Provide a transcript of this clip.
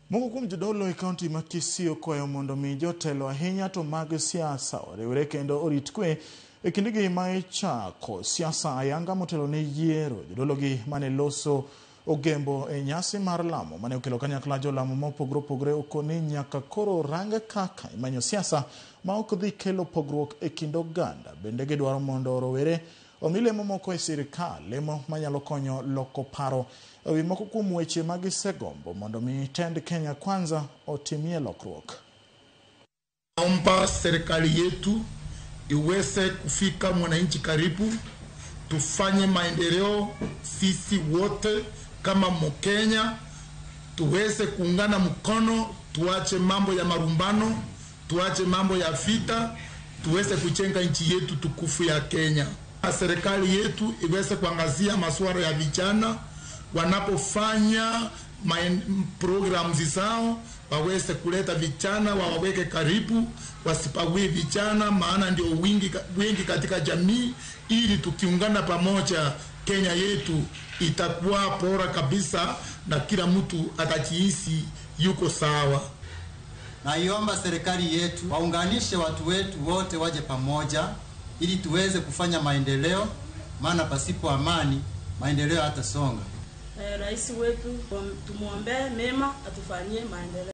Moko kuom jodolo e kaunti ma Kisii okwayo mondo mi jotelo ahinya to mag siasa oriwre kendo orit kwe e kindegi ma ichako siasa ayanga motelo ne yiero. Jodologi mane loso ogembo e nyasi mar lamo mane okelo kanyakla jolamo mopogore opogore okoni nyaka koro ranga kaka imanyo siasa ma ok dhi kelo pogruok e kind oganda. Bende gidwaro mondo rowere omi lemo moko e sirikal, lemo manyalo konyo loko paro ewi moko kuom weche ma gisegombo mondo mi tend Kenya Kwanza otimie lokruok. Naomba serikali yetu iweze kufika mwananchi karibu, tufanye maendeleo sisi wote kama Mkenya, tuweze kuungana mkono, tuache mambo ya marumbano, tuache mambo ya vita, tuweze kujenga nchi yetu tukufu ya Kenya. Serikali yetu iweze kuangazia masuala ya vijana, wanapofanya programs zao waweze kuleta vijana waweke karibu, wasipague vijana, maana ndio wengi katika jamii, ili tukiungana pamoja Kenya yetu itakuwa bora kabisa na kila mtu atajihisi yuko sawa. Naiomba serikali yetu waunganishe watu wetu wote waje pamoja ili tuweze kufanya maendeleo, maana pasipo amani maendeleo hatasonga. Rais wetu tumuombe mema atufanyie maendeleo.